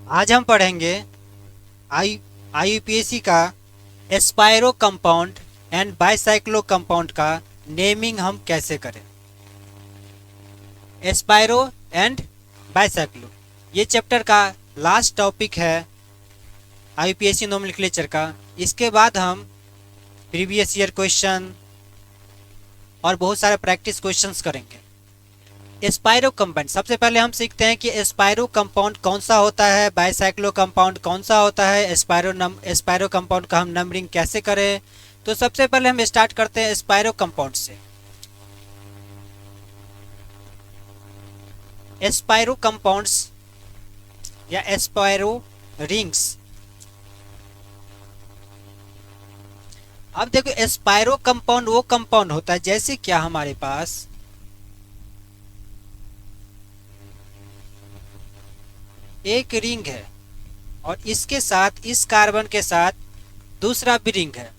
आज हम पढ़ेंगे आईयूपीएसी का एस्पायरो कंपाउंड एंड बाइसाइक्लो कंपाउंड का नेमिंग हम कैसे करें। एस्पायरो एंड बाइसाइक्लो ये चैप्टर का लास्ट टॉपिक है आईयूपीएसी नोमेनक्लेचर का। इसके बाद हम प्रीवियस ईयर क्वेश्चन और बहुत सारे प्रैक्टिस क्वेश्चंस करेंगे। एस्पायरो कंपाउंड सबसे पहले हम सीखते हैं कि एस्पायरो कंपाउंड कौन सा होता है, बाइसाइक्लो कंपाउंड कौन सा होता है, एस्पायरो कंपाउंड का हम नंबरिंग कैसे करें। तो सबसे पहले हम स्टार्ट करते हैं एस्पायरो कंपाउंड से। एस्पायरो कंपाउंड्स या एस्पायरो रिंग्स। अब देखो एस्पायरो कंपाउंड वो कंपाउंड होता है जैसे क्या हमारे पास एक रिंग है और इसके साथ इस कार्बन के साथ दूसरा भी रिंग है।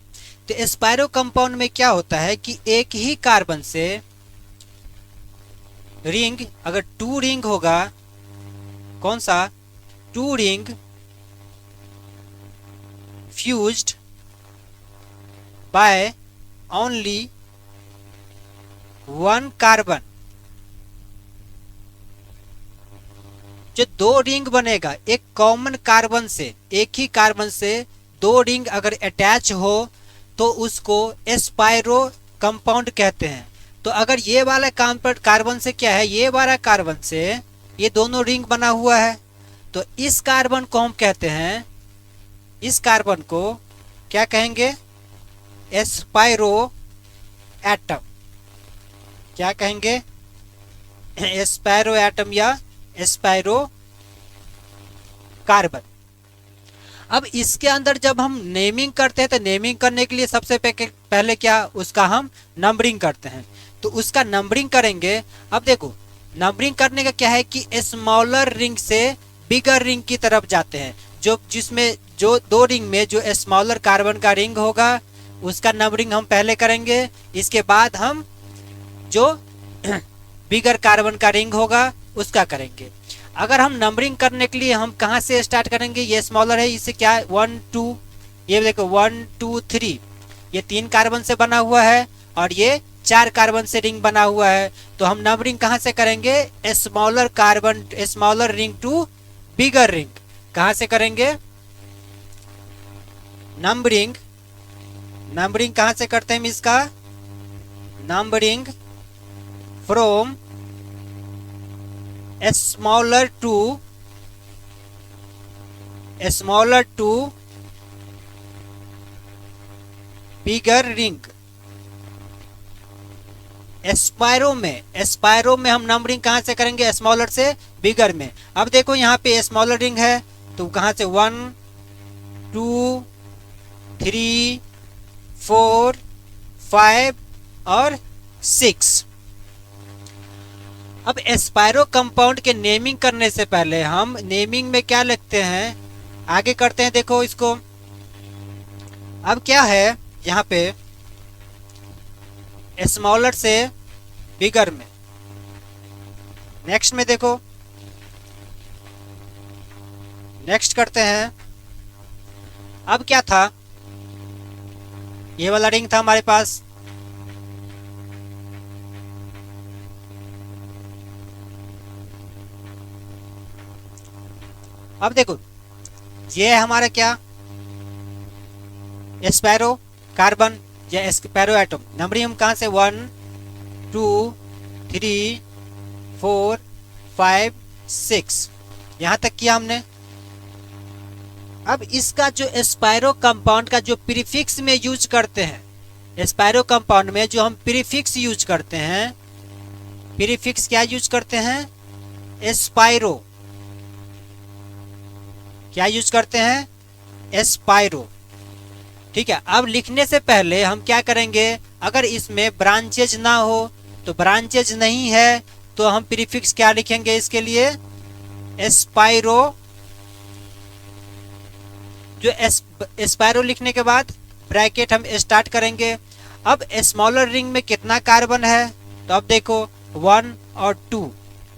तो एस्पायरो कंपाउंड में क्या होता है कि एक ही कार्बन से रिंग, अगर टू रिंग होगा, कौन सा two ring fused by only one carbon. जो दो रिंग बनेगा एक कॉमन कार्बन से, एक ही कार्बन से दो रिंग अगर अटैच हो तो उसको एस्पायरो कंपाउंड कहते हैं। तो अगर ये वाला कार्बन से क्या है, ये वाला कार्बन से ये दोनों रिंग बना हुआ है, तो इस कार्बन को हम कहते हैं, इस कार्बन को क्या कहेंगे, एस्पायरो एटम। क्या कहेंगे, एस्पायरो एटम या एस्पायरो कार्बन। अब इसके अंदर जब हम नेमिंग करते हैं तो नेमिंग करने के लिए सबसे पहले क्या, उसका हम नंबरिंग करते हैं। तो उसका नंबरिंग करेंगे। अब देखो नंबरिंग करने का क्या है कि स्मॉलर रिंग से बिगर रिंग की तरफ जाते हैं। जिसमें जो दो रिंग में जो स्मॉलर कार्बन का रिंग होगा उसका नंबरिंग हम पहले करेंगे। इसके बाद हम जो बिगर कार्बन का रिंग होगा उसका करेंगे। अगर हम नंबरिंग करने के लिए हम कहाँ से स्टार्ट करेंगे, ये स्मॉलर है, इससे क्या 1 2, ये देखो 1 2 3, ये 3 कार्बन से बना हुआ है और ये 4 कार्बन से रिंग बना हुआ है। तो हम नंबरिंग कहाँ से करेंगे, smaller carbon, smaller ring to bigger ring. कहाँ से करेंगे नंबरिंग, नंबरिंग कहाँ से करते हैं हम इसका, numbering from smaller to bigger ring। एस्पायरो में हम नंबरिंग कहाँ से करेंगे, स्मॉलर से बिगर में। अब देखो यहाँ पे स्मॉलर रिंग है तो कहाँ से 1 2 3 4 5 और 6। अब एस्पायरो कंपाउंड के नेमिंग करने से पहले हम नेमिंग में क्या लिखते हैं, आगे करते हैं। देखो इसको, अब क्या है यहाँ पे स्मॉलर से बिगर में। नेक्स्ट में देखो, नेक्स्ट करते हैं। अब क्या था, ये वाला रिंग था हमारे पास, अब देखो ये है हमारा क्या, एस्पायरो कार्बन या एस्पायरो एटम। नंबरिंग हम कहाँ से 1 2 3 4 5 6 यहाँ तक किया हमने। अब इसका जो एस्पायरो कंपाउंड का जो प्रीफिक्स में यूज करते हैं, एस्पायरो कंपाउंड में जो हम प्रीफिक्स यूज करते हैं, प्रीफिक्स क्या यूज करते हैं, एस्पायरो। क्या यूज करते हैं, एस्पायरो। ठीक है। अब लिखने से पहले हम क्या करेंगे, अगर इसमें ब्रांचेज ना हो, तो ब्रांचेज नहीं है तो हम प्रीफिक्स क्या लिखेंगे इसके लिए, एस्पायरो। जो एस्पायरो लिखने के बाद ब्रैकेट हम स्टार्ट करेंगे। अब स्मॉलर रिंग में कितना कार्बन है, तो अब देखो 1 और 2,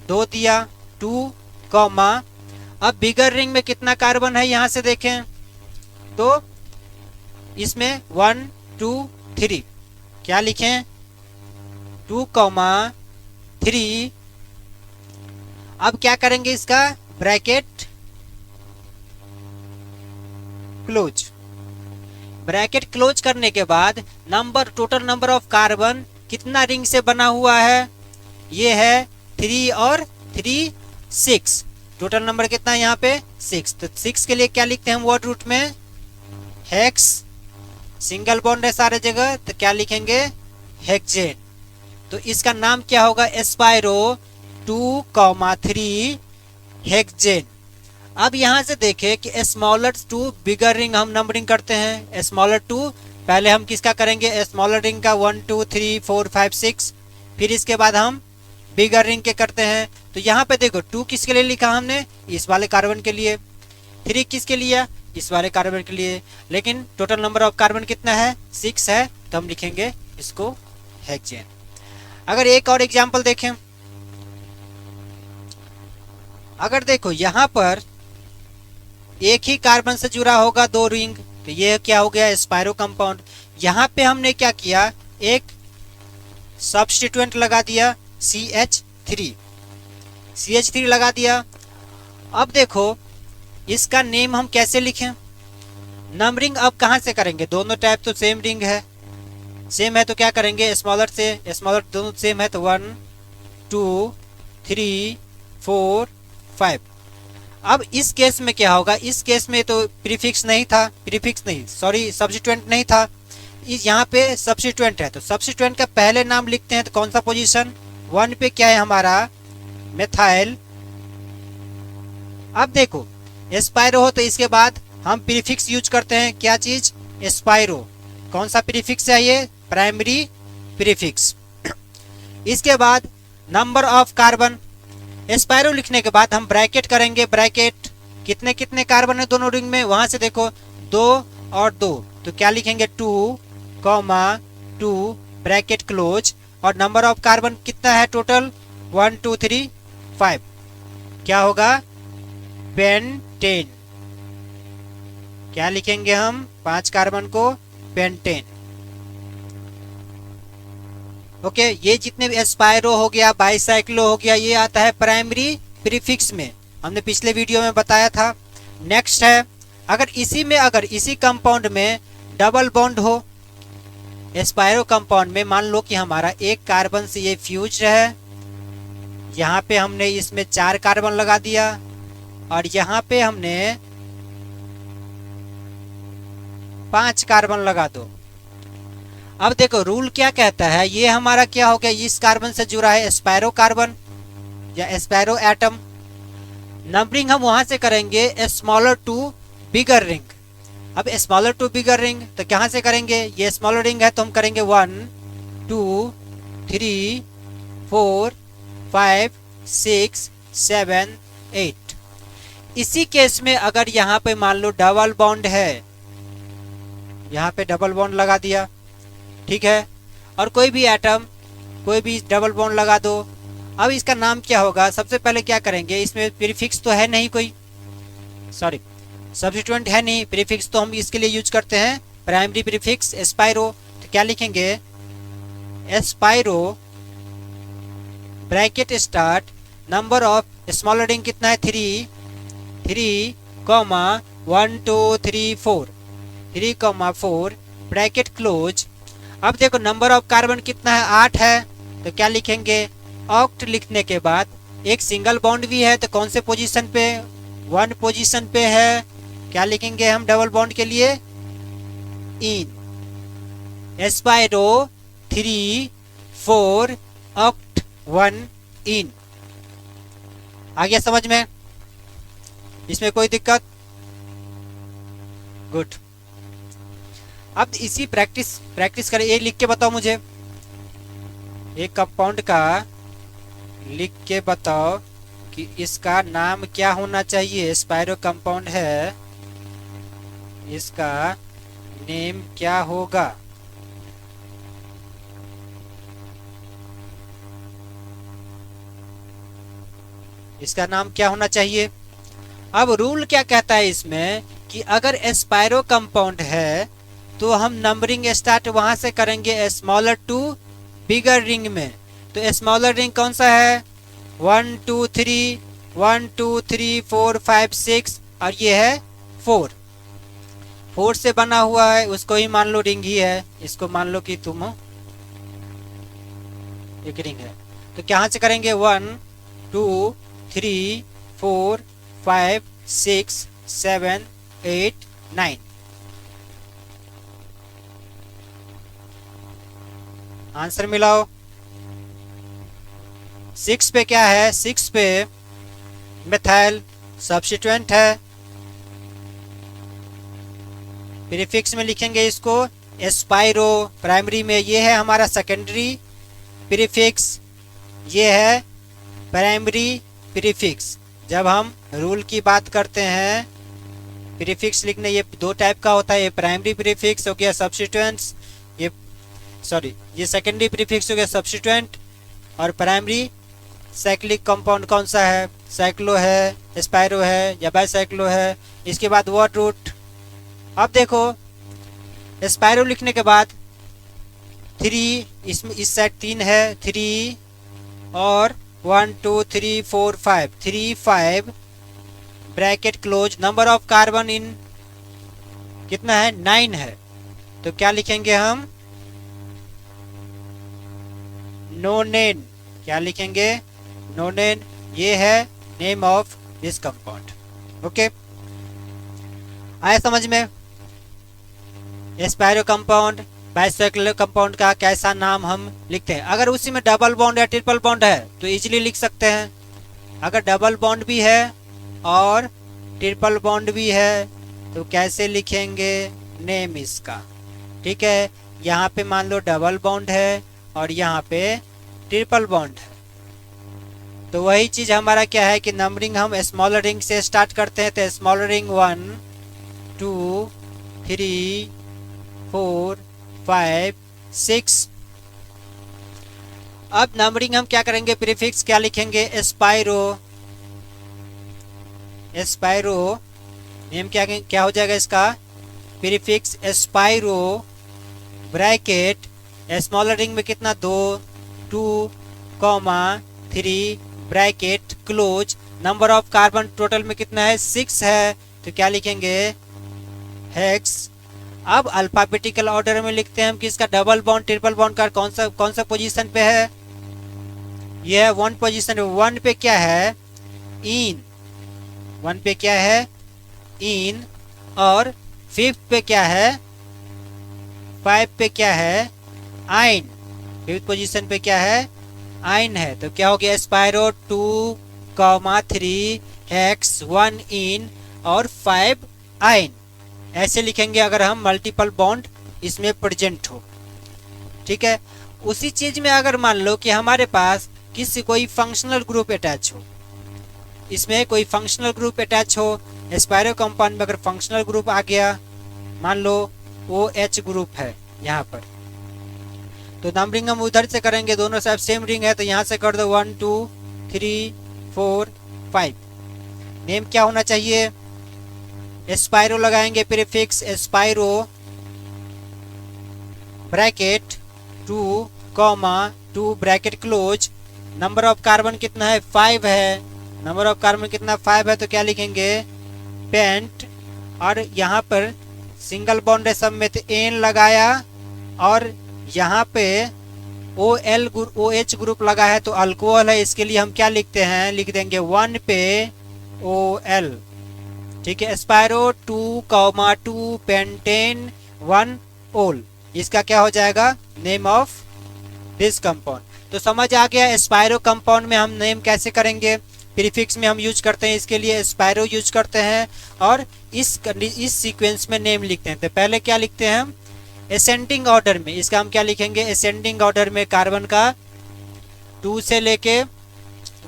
2 दिया 2 कॉमा अब बिगर रिंग में कितना कार्बन है यहाँ से देखें तो इसमें 1 2 3, क्या लिखें 2,3। अब क्या करेंगे इसका ब्रैकेट क्लोज। ब्रैकेट क्लोज करने के बाद टोटल नंबर ऑफ कार्बन कितना रिंग से बना हुआ है, ये है 3 और 3 6। टोटल नंबर कितना है यहाँ पे 6। तो 6 के लिए क्या लिखते हैं हम वर्ड रूट में हेक्स, सिंगल बॉन्ड है सारे जगह तो क्या लिखेंगे हेक्सेन। तो इसका नाम क्या होगा एस्पायरो 2,3 हेक्सेन। अब यहाँ से देखें कि स्मॉलर टू बिगर रिंग हम नंबरिंग करते हैं। स्मॉलर टू पहले हम किसका करेंगे स्मॉलर रिंग का 1 2 3 4 5 6, फिर इसके बाद हम बिगर रिंग के करते हैं। तो यहाँ पे देखो 2 किसके लिए लिखा हमने इस वाले कार्बन के लिए, 3 किसके लिए इस वाले कार्बन के लिए, लेकिन टोटल नंबर ऑफ कार्बन कितना है 6 है तो हम लिखेंगे इसको हेक्सेन। अगर एक और एग्जांपल देखें, अगर देखो यहाँ पर एक ही कार्बन से जुड़ा होगा 2 रिंग तो ये क्या हो गया स्पायरो कंपाउंड। यहाँ पे हमने क्या किया एक सब्स्टिट्यूएंट लगा दिया CH3 लगा दिया। अब देखो इसका नेम हम कैसे लिखें, नंबरिंग अब कहाँ से करेंगे, दोनों टाइप तो सेम रिंग है, सेम है तो क्या करेंगे स्मॉलर से स्मॉलर दोनों सेम है तो 1 2 3 4 5। अब इस केस में क्या होगा, इस केस में तो प्रीफिक्स नहीं था, सब्स्टिट्यूएंट नहीं था, इस यहाँ पे सब्स्टिट्यूएंट है तो सब्स्टिट्यूएंट का पहले नाम लिखते हैं तो कौन सा पोजीशन 1 पे क्या है हमारा मेथाइल। अब देखो एस्पायरो हो तो इसके बाद हम प्रीफिक्स यूज करते हैं, क्या चीज एस्पायरो, कौन सा प्रीफिक्स है ये प्राइमरी प्रीफिक्स। इसके बाद नंबर ऑफ कार्बन, एस्पायरो लिखने के बाद हम ब्रैकेट करेंगे, ब्रैकेट कितने कितने कार्बन है दोनों रिंग में, वहां से देखो 2 और 2 तो क्या लिखेंगे 2,2 ब्रैकेट क्लोज, और नंबर ऑफ कार्बन कितना है टोटल 1 2 3 5, क्या होगा पेंटेन। क्या लिखेंगे हम 5 कार्बन को पेंटेन। ओके ये जितने भी एस्पायरो हो गया बाइसाइक्लो हो गया ये आता है प्राइमरी प्रीफिक्स में, हमने पिछले वीडियो में बताया था। नेक्स्ट है अगर इसी कंपाउंड में डबल बॉन्ड हो, एस्पायरो कंपाउंड में मान लो कि हमारा एक कार्बन से ये फ्यूज है, यहाँ पे हमने इसमें 4 कार्बन लगा दिया और यहाँ पे हमने 5 कार्बन लगा दो। अब देखो रूल क्या कहता है, ये हमारा क्या हो गया इस कार्बन से जुड़ा है एस्पायरो कार्बन या एस्पायरो एटम। नंबरिंग हम वहां से करेंगे स्मॉलर टू बिगर रिंग। अब स्मॉलर टू बिगर रिंग तो कहाँ से करेंगे, ये स्मॉलर रिंग है तो हम करेंगे 1 2 3 4 5 6 7 8। इसी केस में अगर यहाँ पे मान लो डबल बॉन्ड है, यहाँ पे डबल बॉन्ड लगा दिया, ठीक है, और कोई भी एटम कोई भी डबल बॉन्ड लगा दो। अब इसका नाम क्या होगा, सबसे पहले क्या करेंगे, इसमें प्रीफिक्स तो है नहीं कोई, सब्स्टिट्यूएंट है नहीं, प्रीफिक्स तो हम इसके लिए यूज करते हैं प्राइमरी प्रीफिक्स एस्पायरो। तो क्या लिखेंगे spiro bracket start number of smaller ring कितना है 3 1 2 3 4 ब्रैकेट क्लोज। अब देखो नंबर ऑफ कार्बन कितना है 8 है तो क्या लिखेंगे ऑक्ट लिखने के बाद एक सिंगल बॉन्ड भी है तो कौन से पोजीशन पे 1 पोजीशन पे है, क्या लिखेंगे हम डबल बॉन्ड के लिए इन एस्पायरो 3 4 ऑक्ट 1 इन। आ गया समझ में, इसमें कोई दिक्कत, गुड। अब इसी प्रैक्टिस करें, ये लिख के बताओ मुझे, एक कंपाउंड का लिख के बताओ कि इसका नाम क्या होना चाहिए, एस्पायरो कंपाउंड है इसका नेम क्या होगा। इसका नाम क्या होना चाहिए, अब रूल क्या कहता है इसमें कि अगर एस्पायरो कंपाउंड है तो हम नंबरिंग स्टार्ट वहां से करेंगे स्मॉलर टू बिगर रिंग में। तो स्मॉलर रिंग कौन सा है? 1 2 3, 1 2 3 4 5 6 और ये है 4। 4 से बना हुआ है, उसको ही मान लो रिंग ही है। इसको मान लो कि तुम एक रिंग है। तो कहाँ से करेंगे? 1 2 3 4 5 6 7 8 9। आंसर मिलाओ। 6 पे क्या है? 6 पे मिथाइल सब्स्टिट्यूएंट है। प्रीफिक्स में लिखेंगे इसको एस्पायरो। प्राइमरी में ये है हमारा सेकेंडरी प्रीफिक्स, ये है प्राइमरी प्रीफिक्स। जब हम रूल की बात करते हैं प्रीफिक्स लिखने, ये दो टाइप का होता है। ये प्राइमरी प्रीफिक्स हो गया सब्स्टिट्यूएंट्स, ये सेकेंडरी प्रीफिक्स हो गया सब्स्टिट्यूएंट। और प्राइमरी साइक्लिक कंपाउंड कौन सा है? साइक्लो है, एस्पायरो है या बाइसाइक्लो है। इसके बाद वर्ड रूट। अब देखो एस्पायरो लिखने के बाद 3, इसमें इस साइड 3 है, 3 और 1 2 3 4 5, 3 5 bracket close. Number of carbon in कितना है? 9 है। तो क्या लिखेंगे हम? नोनेन। क्या लिखेंगे? नोनेन। ये है name of this compound. Okay, आया समझ में? एस्पायरो कंपाउंड बाइसाइक्लिक कंपाउंड का कैसा नाम हम लिखते हैं। अगर उसी में डबल बॉन्ड या ट्रिपल बॉन्ड है तो इजीली लिख सकते हैं। अगर डबल बॉन्ड भी है और ट्रिपल बॉन्ड भी है तो कैसे लिखेंगे नेम इसका? ठीक है, यहाँ पे मान लो डबल बॉन्ड है और यहाँ पे ट्रिपल बॉन्ड है। तो वही चीज हमारा क्या है कि नंबरिंग हम स्मॉलर रिंग से स्टार्ट करते हैं। तो स्मॉलर रिंग 1 2 3 4 5 6। अब नंबरिंग हम क्या करेंगे? प्रीफिक्स क्या लिखेंगे? एस्पायरो। एस्पायरो नेम क्या हो जाएगा इसका? Prefix spiro bracket smaller ring में कितना? 2 2 3 bracket close. Number of carbon total में कितना है? 6 है। तो क्या लिखेंगे? हेक्स। अब अल्फाबेटिकल ऑर्डर में लिखते हैं हम कि इसका डबल बॉन्ड ट्रिपल बॉन्ड का कौन सा पोजीशन पे है? ये है 1 पोजीशन। 1 पे क्या है? इन। 1 पे क्या है? इन। और 5th पे क्या है? 5 पे क्या है? आइन। 5th पोजीशन पे क्या है? आइन है। तो क्या हो गया? एस्पायरो 2 3 हेक्स 1 इन और 5 आइन। ऐसे लिखेंगे अगर हम मल्टीपल बॉन्ड इसमें प्रेजेंट हो। ठीक है, उसी चीज में अगर मान लो कि हमारे पास किसी कोई फंक्शनल ग्रुप अटैच हो, इसमें कोई फंक्शनल ग्रुप अटैच हो, एस्पायरो कंपाउंड में अगर फंक्शनल ग्रुप आ गया, मान लो OH ग्रुप है यहाँ पर, तो नंबरिंग हम उधर से करेंगे। दोनों साइड सेम रिंग है तो यहाँ से कर दो 1 2 3 4 5। नेम क्या होना चाहिए? एस्पायरो लगाएंगे। Prefix spiro bracket 2 2 bracket close. Number of carbon कितना है? 5 है। नंबर ऑफ कार्बन कितना? 5 है। तो क्या लिखेंगे? पेंट। और यहाँ पर सिंगल बॉन्ड है सब में तो एन लगाया और यहाँ पे OH ग्रुप लगा है तो अल्कोहल है। इसके लिए हम क्या लिखते हैं? लिख देंगे 1 पे OL। ठीक है, एस्पायरो 2 2 पेंटेन 1 ओल। इसका क्या हो जाएगा? Name of this compound. तो समझ आ गया एस्पायरो कंपाउंड में हम नेम कैसे करेंगे। प्रीफिक्स में हम यूज करते हैं, इसके लिए एस्पायरो यूज करते हैं और इस सीक्वेंस में नेम लिखते हैं। तो पहले क्या लिखते हैं हम? असेंडिंग ऑर्डर में। इसका हम क्या लिखेंगे? असेंडिंग ऑर्डर में कार्बन का 2 से लेके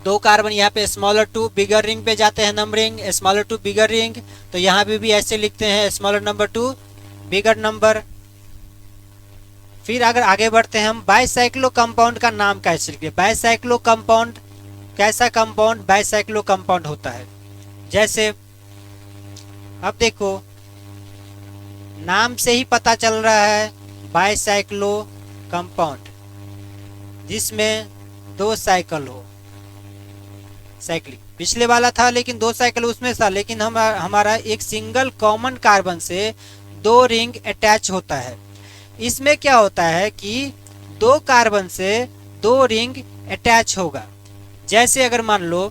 2 कार्बन यहाँ पे स्मॉलर 2 बिगर रिंग पे जाते हैं नंबरिंग, स्मॉलर 2 बिगर रिंग। तो यहाँ पे भी ऐसे लिखते हैं स्मॉलर नंबर 2 बिगर नंबर। फिर अगर आगे बढ़ते हैं हम बाइसाइक्लो कंपाउंड का नाम कैसे लिखते हैं? बाइसाइक्लो कंपाउंड कैसा कंपाउंड बाइसाइक्लो कंपाउंड होता है? जैसे अब देखो नाम से ही पता चल रहा है बाइसाइक्लो कंपाउंड, जिसमें 2 साइकिल हो। साइक्लिक पिछले वाला था लेकिन 2 साइकिल उसमें था, लेकिन हमारा एक सिंगल कॉमन कार्बन से 2 रिंग अटैच होता है। इसमें क्या होता है कि 2 कार्बन से 2 रिंग अटैच होगा। जैसे अगर मान लो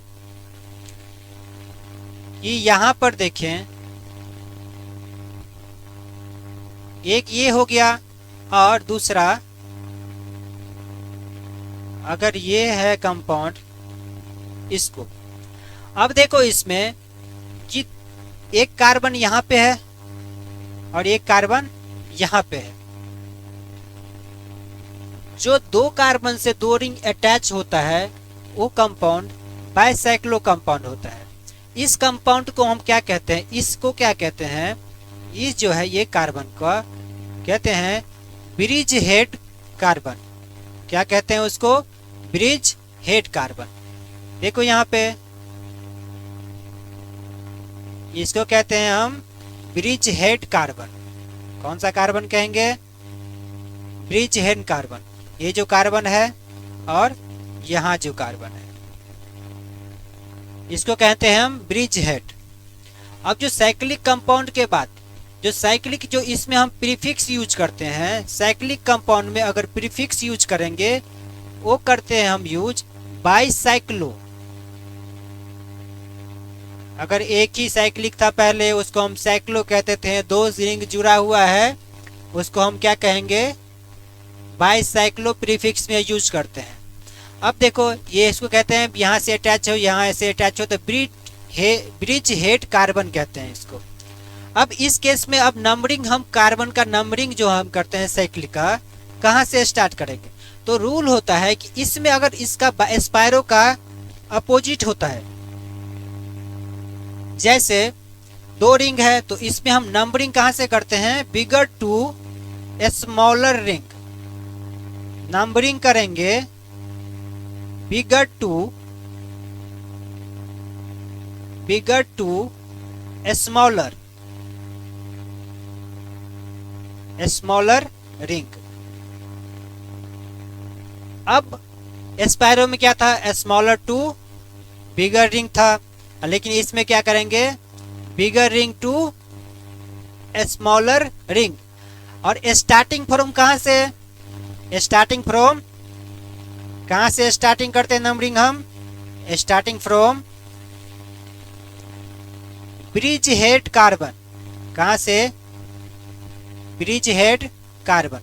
कि यहां पर देखें, एक ये हो गया और दूसरा अगर ये है कंपाउंड इसको। अब देखो इसमें कि एक कार्बन यहाँ पे है और एक कार्बन यहाँ पे है। जो 2 कार्बन से 2 रिंग अटैच होता है वो कंपाउंड बाइसाइक्लो कंपाउंड होता है। इस कंपाउंड को हम क्या कहते हैं, इसको क्या कहते हैं, इस जो है ये कार्बन का कहते हैं ब्रिज हेड कार्बन। क्या कहते हैं उसको, ब्रिज हेड कार्बन। देखो यहाँ पे इसको कहते हैं हम ब्रिज हेड कार्बन। कौन सा कार्बन कहेंगे, ब्रिज हेड कार्बन। ये जो कार्बन है और यहाँ जो कार्बन है इसको कहते हैं हम ब्रिज हेड। अब जो साइक्लिक कंपाउंड के बाद जो साइक्लिक, जो इसमें हम प्रीफिक्स यूज करते हैं, साइक्लिक कंपाउंड में अगर प्रीफिक्स यूज करेंगे वो करते हैं हम यूज बाइसाइक्लो। अगर एक ही साइक्लिक था पहले उसको हम साइक्लो कहते थे, 2 रिंग जुड़ा हुआ है उसको हम क्या कहेंगे, बाइसाइक्लो प्रीफिक्स में यूज करते हैं। अब देखो ये इसको कहते हैं यहाँ से अटैच हो यहाँ से अटैच हो तो ब्रिज हेड कार्बन कहते हैं इसको। अब इस केस में अब नंबरिंग, हम कार्बन का नंबरिंग जो हम करते हैं साइक्लिक का, कहाँ से स्टार्ट करेंगे, तो रूल होता है कि इसमें अगर इसका स्पायरो का अपोजिट होता है, जैसे 2 रिंग है तो इसमें हम नंबरिंग कहाँ से करते हैं, बिगर टू स्मॉलर रिंग। नंबरिंग करेंगे बिगर टू स्मॉलर रिंग। अब स्पायरो में क्या था, स्मॉलर टू बिगर रिंग था, लेकिन इसमें क्या करेंगे, bigger ring to smaller ring. और स्टार्टिंग फ्रॉम कहाँ से, स्टार्टिंग फ्रॉम कहाँ से स्टार्टिंग करते हैं नंबरिंग हम, starting from bridge head carbon. कहाँ से, ब्रिज हेड कार्बन।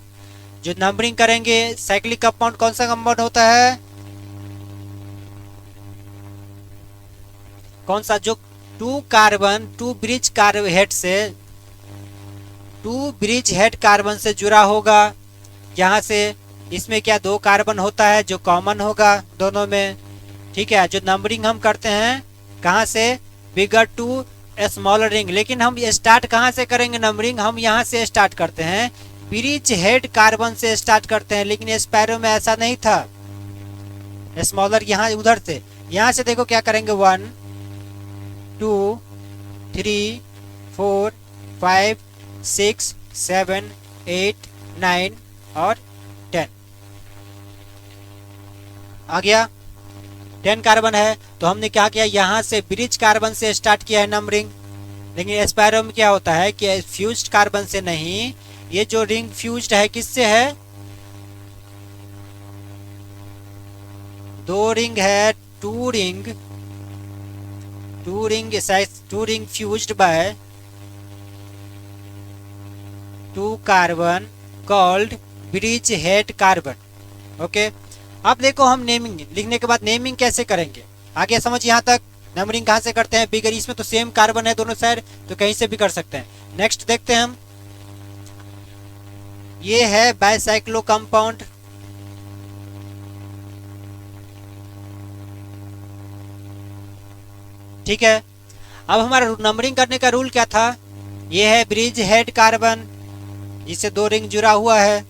जो नंबरिंग करेंगे साइक्लिक कंपाउंड कौन सा कंपाउंड होता है, कौन सा, जो 2 कार्बन 2 ब्रिज हेड से 2 ब्रिज हेड कार्बन से जुड़ा होगा। यहाँ से इसमें क्या 2 कार्बन होता है जो कॉमन होगा दोनों में, ठीक है। जो नंबरिंग हम करते हैं कहाँ से, बिगर टू स्मॉलर रिंग। लेकिन हम स्टार्ट कहाँ से करेंगे नंबरिंग, हम यहाँ से स्टार्ट करते हैं, ब्रिज हेड कार्बन से स्टार्ट करते हैं। लेकिन स्पायरो में ऐसा नहीं था, स्मॉलर यहाँ उधर से, यहाँ से देखो क्या करेंगे, 1 2 3 4 5 6 7 8 9 और 10 आ गया। 10 कार्बन है तो हमने क्या किया, यहाँ से ब्रिज कार्बन से स्टार्ट किया है नंबरिंग। लेकिन स्पायरो में क्या होता है कि फ्यूज्ड कार्बन से नहीं, ये जो रिंग फ्यूज्ड है किससे है, 2 रिंग है, 2 ring fused by 2 carbon called bridge head carbon. Okay, अब देखो हम नेमिंग लिखने के बाद नेमिंग कैसे करेंगे, आगे समझ यहाँ तक। नंबरिंग कहाँ से करते हैं, बिगर, इसमें तो सेम कार्बन है दोनों साइड तो कहीं से भी कर सकते हैं। नेक्स्ट देखते हैं हम, ये है बाइसाइक्लो कंपाउंड। ठीक है, अब हमारा नंबरिंग करने का रूल क्या था, ये है ब्रिज हेड कार्बन जिससे 2 रिंग जुड़ा हुआ है।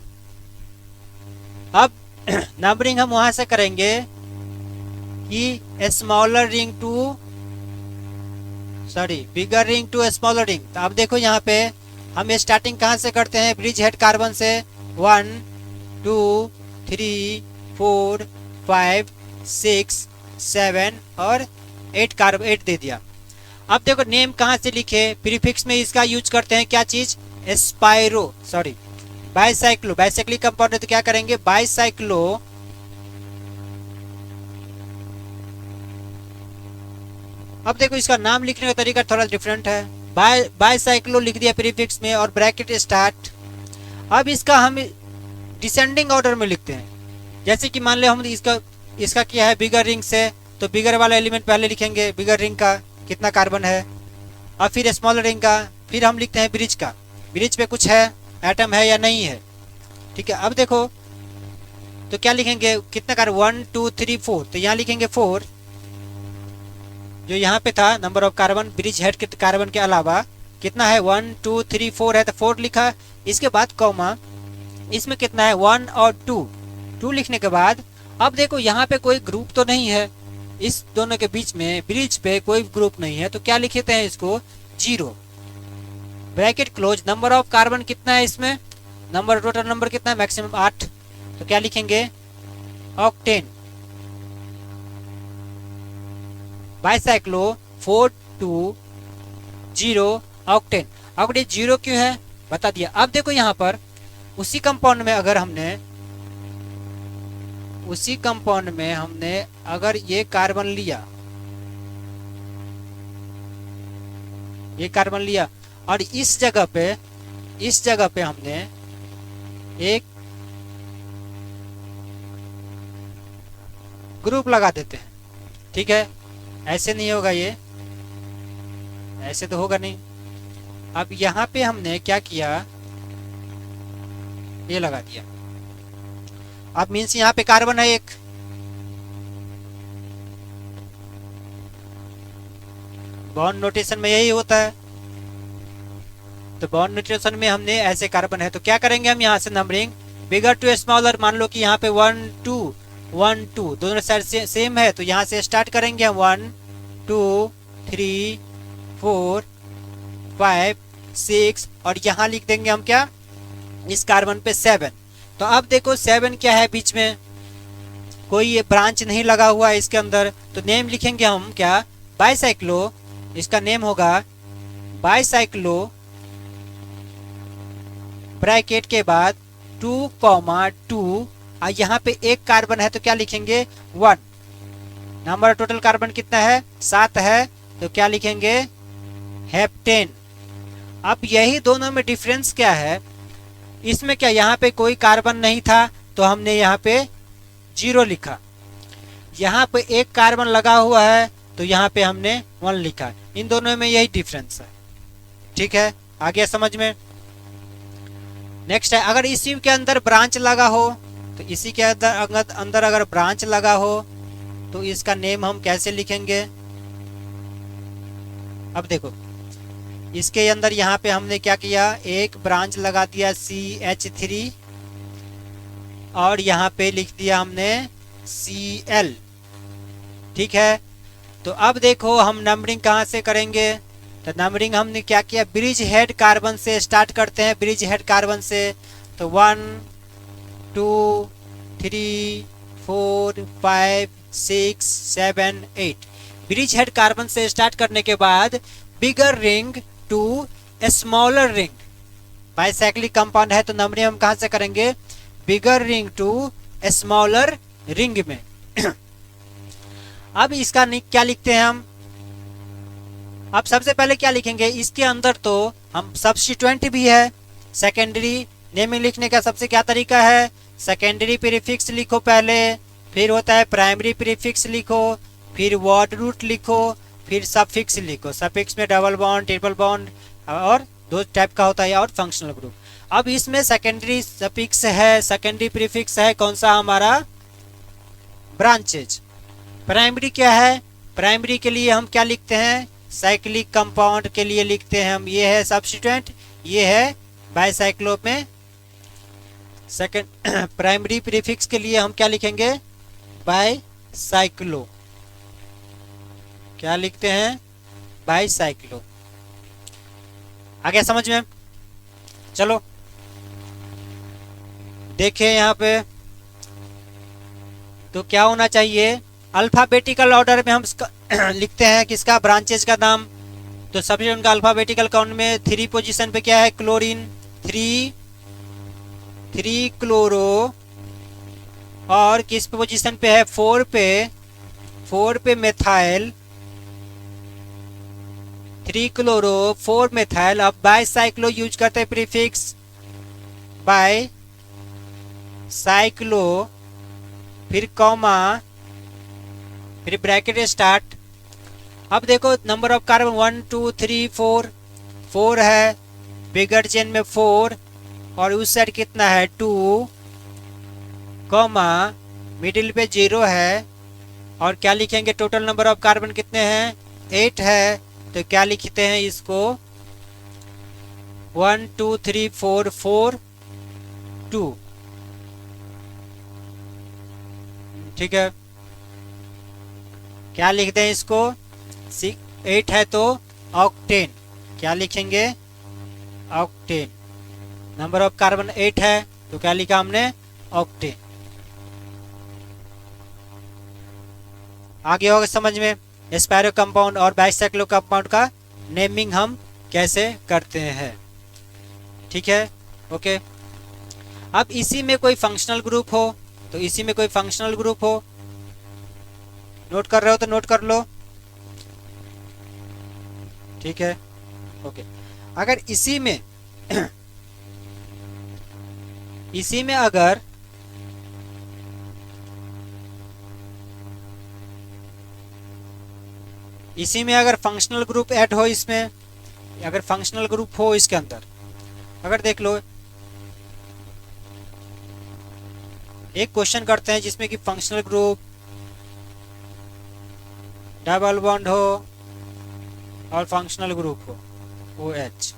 अब नंबरिंग हम वहां से करेंगे कि smaller ring to sorry bigger ring to smaller ring. तो अब देखो यहाँ पे हम स्टार्टिंग कहाँ से करते हैं, ब्रिज हेड कार्बन से 1 2 3 4 5 6 7 और 8 कार्बन 8 दे दिया। अब देखो नेम कहाँ से लिखे, प्रीफिक्स में इसका यूज करते हैं क्या चीज, spiro sorry bicyclo, bicyclic compound है तो क्या करेंगे बाइसाइक्लो। अब देखो इसका नाम लिखने का तरीका थोड़ा डिफरेंट है, बाइसाइक्लो लिख दिया प्रीफिक्स में और ब्रैकेट स्टार्ट। अब इसका हम डिसेंडिंग ऑर्डर में लिखते हैं, जैसे कि मान लो हम इसका किया है बिगर रिंग से, तो बिगर वाला एलिमेंट पहले लिखेंगे, बिगर रिंग का कितना कार्बन है, और फिर स्मॉलर रिंग का, फिर हम लिखते हैं ब्रिज का, ब्रिज पे कुछ है एटम है या नहीं है। ठीक है, अब देखो तो क्या लिखेंगे, कितना कार्बन 1 2 3 4, तो यहाँ लिखेंगे 4, जो यहाँ पे था number of carbon bridge head के कार्बन के अलावा कितना है 1 2 3 4 है, तो 4 लिखा। इसके बाद कॉमा, इसमें कितना है 1 और 2 लिखने के बाद अब देखो यहाँ पे कोई ग्रुप तो नहीं है, इस दोनों के बीच में ब्रिज पे कोई ग्रुप नहीं है, तो क्या लिखते हैं इसको 0 bracket close. Number of carbon कितना है इसमें, नंबर टोटल नंबर कितना है मैक्सिमम 8, तो क्या लिखेंगे ऑक्टेन बाइसाइक्लो 4 2 0 ऑक्टेन। ऑक्टेन 0 क्यों है बता दिया। अब देखो यहाँ पर उसी कंपाउंड में अगर हमने अगर ये कार्बन लिया और इस जगह पे हमने एक ग्रुप लगा देते हैं। ठीक है, ऐसे नहीं होगा, ये ऐसे तो होगा नहीं। अब यहाँ पे हमने क्या किया, ये लगा दिया। अब मीन्स यहाँ पे कार्बन है एक, बॉन्ड नोटेशन में यही होता है, तो बॉन्ड नोटेशन में हमने ऐसे कार्बन है, तो क्या करेंगे हम यहाँ से नंबरिंग बिगर टू स्मॉलर। मान लो कि यहाँ पे 1 2 1 2 दोनों साइड से सेम है, तो यहाँ से स्टार्ट करेंगे हम 1 2 3 4 5 6 और यहाँ लिख देंगे हम क्या इस कार्बन पे 7। तो अब देखो 7 क्या है, बीच में कोई ये ब्रांच नहीं लगा हुआ है इसके अंदर, तो नेम लिखेंगे हम क्या बाइसाइक्लो, इसका नेम होगा बाइसाइक्लो ब्रैकेट के बाद 2 2 और यहाँ पे एक कार्बन है तो क्या लिखेंगे 1। नंबर टोटल कार्बन कितना है 7 है, तो क्या लिखेंगे हेप्टेन। अब यही दोनों में डिफरेंस क्या है, इसमें क्या यहाँ पे कोई कार्बन नहीं था तो हमने यहाँ पे 0 लिखा, यहाँ पे एक कार्बन लगा हुआ है तो यहाँ पे हमने 1 लिखा। इन दोनों में यही डिफरेंस है। ठीक है, आ गया समझ में। नेक्स्ट है, अगर इसी के अंदर ब्रांच लगा हो, तो इसी के अंदर अगर ब्रांच लगा हो तो इसका नेम हम कैसे लिखेंगे। अब देखो इसके अंदर यहाँ पे हमने क्या किया, एक ब्रांच लगा दिया CH3 और यहाँ पे लिख दिया हमने Cl। ठीक है, तो अब देखो हम नंबरिंग कहाँ से करेंगे, तो नंबरिंग हमने क्या किया ब्रिज हेड कार्बन से स्टार्ट करते हैं, ब्रिज हेड कार्बन से, तो 1 2 3 4 5 6 7 8 ब्रिज हेड कार्बन से स्टार्ट करने के बाद bigger ring to smaller ring, bicyclic compound है तो नंबरिंग हम कहाँ से करेंगे bigger ring to smaller ring में। अब इसका क्या लिखते हैं हम, अब सबसे पहले क्या लिखेंगे, इसके अंदर तो हम सब्स्टिट्यूएंट भी है। सेकेंडरी नेमिंग लिखने का सबसे क्या तरीका है, सेकेंडरी प्रीफिक्स लिखो पहले, फिर होता है प्राइमरी प्रीफिक्स लिखो, फिर वर्ड रूट लिखो, फिर सफिक्स लिखो। सफिक्स में डबल बॉन्ड ट्रिपल बॉन्ड और 2 टाइप का होता है और फंक्शनल ग्रुप। अब इसमें सेकेंडरी सफिक्स है, सेकेंडरी प्रीफिक्स है कौन सा हमारा ब्रांचेज। प्राइमरी क्या है, प्राइमरी के लिए हम क्या लिखते हैं साइक्लिक कंपाउंड के लिए लिखते हैं हम, ये है सब्स्टिट्यूएंट, ये है बाइसाइक्लो में। सेकेंड प्राइमरी प्रीफिक्स के लिए हम क्या लिखेंगे बाइसाइक्लो, क्या लिखते हैं बाईसाइक्लो। आगे समझ में? चलो देखिए यहाँ पे तो क्या होना चाहिए, अल्फाबेटिकल ऑर्डर में हम लिखते हैं किसका, ब्रांचेज का नाम। तो सबसे उनका अल्फाबेटिकल काउंट में 3 पोजीशन पे क्या है, क्लोरीन, 3 क्लोरो, और किस पोजीशन पे है, 4 पे मेथाइल, 3 क्लोरो 4 मेथाइल। अब बाईसाइक्लो यूज करते हैं प्रीफिक्स बाय साइक्लो, फिर कॉमा, फिर ब्रैकेट स्टार्ट। अब देखो नंबर ऑफ कार्बन 1 2 3 4, 4 है, बिगर चेन में 4, और उस साइड कितना है 2, कॉमा, मिडिल पे 0 है, और क्या लिखेंगे, टोटल नंबर ऑफ कार्बन कितने हैं, 8 है। तो क्या लिखते हैं इसको, 1 2 3 4 4 2, ठीक है। क्या लिखते हैं इसको, 8 है तो ऑक्टेन, क्या लिखेंगे, ऑक्टेन। नंबर ऑफ कार्बन 8 है तो क्या लिखा हमने, ऑक्टेन। आगे होगा समझ में, स्पायरो कंपाउंड और बाईसाइक्लो कंपाउंड का नेमिंग हम कैसे करते हैं, ठीक है, ओके। अब इसी में कोई फंक्शनल ग्रुप हो, तो इसी में कोई फंक्शनल ग्रुप हो, नोट कर रहे हो तो नोट कर लो, ठीक है, ओके। अगर इसी में इसी में अगर फंक्शनल ग्रुप ऐड हो, इसमें अगर फंक्शनल ग्रुप हो इसके अंदर, अगर देख लो एक क्वेश्चन करते हैं जिसमें कि फंक्शनल ग्रुप डबल बॉन्ड हो और फंक्शनल ग्रुप हो OH,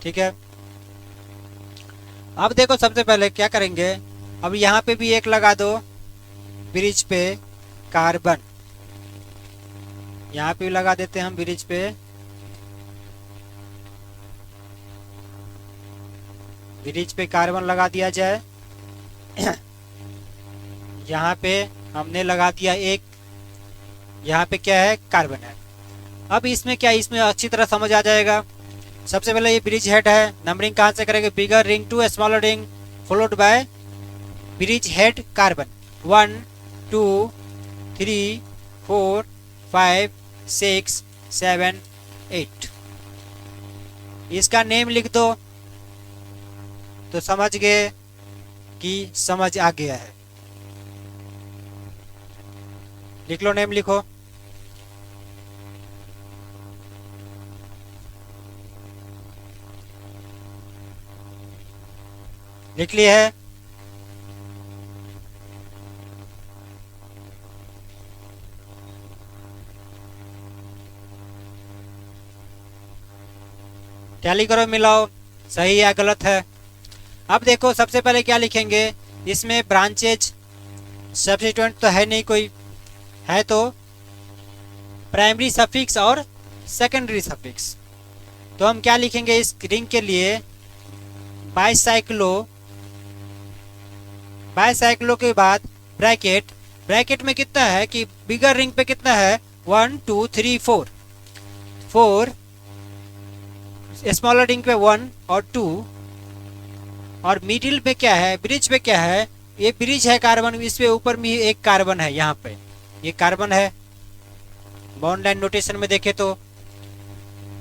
ठीक है। अब देखो सबसे पहले क्या करेंगे, अब यहाँ पे भी एक लगा दो ब्रिज पे कार्बन, यहाँ पे भी लगा देते हैं हम ब्रिज पे, कार्बन लगा दिया जाए। यहाँ पे हमने लगा दिया एक, यहाँ पे क्या है, कार्बन है। अब इसमें क्या, इसमें अच्छी तरह समझ आ जाएगा। सबसे पहले ये ब्रिज हेड है, नंबरिंग कहाँ से करेंगे, bigger ring to smaller ring followed by bridge head carbon, 1 2 3 4 5 6 7 8। इसका नेम लिख दो तो समझ गए कि समझ आ गया है। लिख लो, नेम लिखो, लिख लिया है। टैली करो, मिलाओ, सही या गलत है। अब देखो सबसे पहले क्या लिखेंगे, इसमें ब्रांचेज सब्स्टिट्यूएंट तो है नहीं कोई, है तो प्राइमरी सफिक्स और सेकेंडरी सफिक्स। तो हम क्या लिखेंगे इस रिंग के लिए, बाईसाइक्लो के बाद ब्रैकेट, ब्रैकेट में कितना है कि बिगर रिंग पे कितना है, 1 2 3 4, स्मॉलर रिंग पे 1 और 2, और मिडिल पे क्या है, ब्रिज पे क्या है, ये ब्रिज है कार्बन, इस पे ऊपर में एक कार्बन है, यहाँ पे ये कार्बन है, बॉन्ड लाइन नोटेशन में देखे तो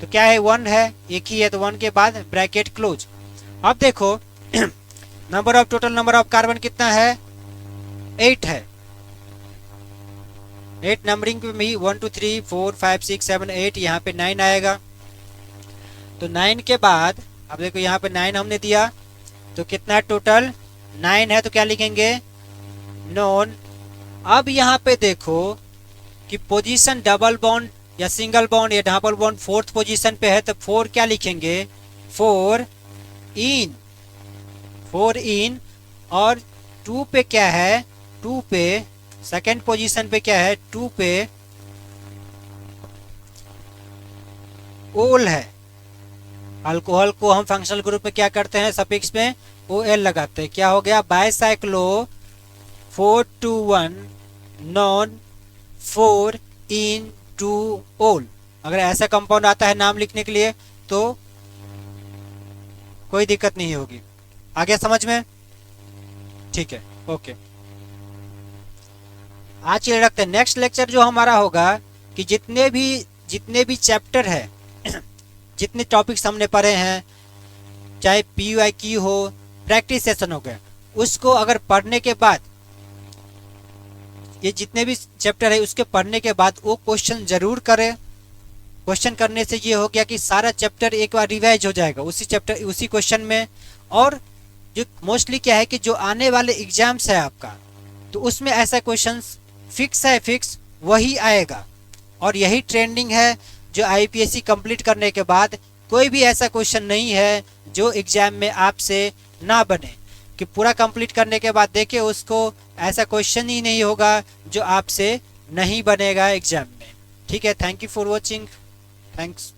क्या है, 1 है, एक ही है, तो 1 के बाद ब्रैकेट क्लोज। अब देखो टोटल नंबर ऑफ कार्बन कितना है, 8 है, 8 नंबरिंग पे भी 1 2 3 4 5 6 7 8, यहाँ पे 9 आएगा। तो 9 के बाद अब देखो यहाँ पे 9 हमने दिया, तो कितना टोटल 9 है, तो क्या लिखेंगे, नॉन। अब यहाँ पे देखो कि पोजीशन डबल बॉन्ड या सिंगल बॉन्ड या डबल बॉन्ड 4th पोजीशन पे है, तो 4 क्या लिखेंगे, 4 इन, और 2 पे क्या है, 2 पे सेकेंड पोजीशन पे क्या है, 2 पे ओल है, अल्कोहल को हम फंक्शनल ग्रुप में क्या करते हैं, सफिक्स में ओ एल लगाते हैं। क्या हो गया, बाइसाइक्लो 421 नॉन 4 इन 2 ओल। अगर ऐसा कंपाउंड आता है नाम लिखने के लिए तो कोई दिक्कत नहीं होगी। आगे समझ में? ठीक है, ओके। आज ये रखते हैं। नेक्स्ट लेक्चर जो हमारा होगा कि जितने भी चैप्टर है जितने टॉपिक्स हमने पढ़े हैं, चाहे PYQ हो, प्रैक्टिस सेशन हो गया, उसको अगर पढ़ने के बाद, ये जितने भी चैप्टर है उसके पढ़ने के बाद वो क्वेश्चन जरूर करें। क्वेश्चन करने से ये हो गया कि सारा चैप्टर एक बार रिवाइज हो जाएगा उसी चैप्टर उसी क्वेश्चन में। और जो मोस्टली क्या है कि जो आने वाले एग्जाम्स है आपका, तो उसमें ऐसा क्वेश्चन फिक्स वही आएगा। और यही ट्रेंडिंग है जो IPSC कंप्लीट करने के बाद कोई भी ऐसा क्वेश्चन नहीं है जो एग्जाम में आपसे ना बने, कि पूरा कंप्लीट करने के बाद देखिए उसको ऐसा क्वेश्चन ही नहीं होगा जो आपसे नहीं बनेगा एग्जाम में। ठीक है, thank you for watching, thanks.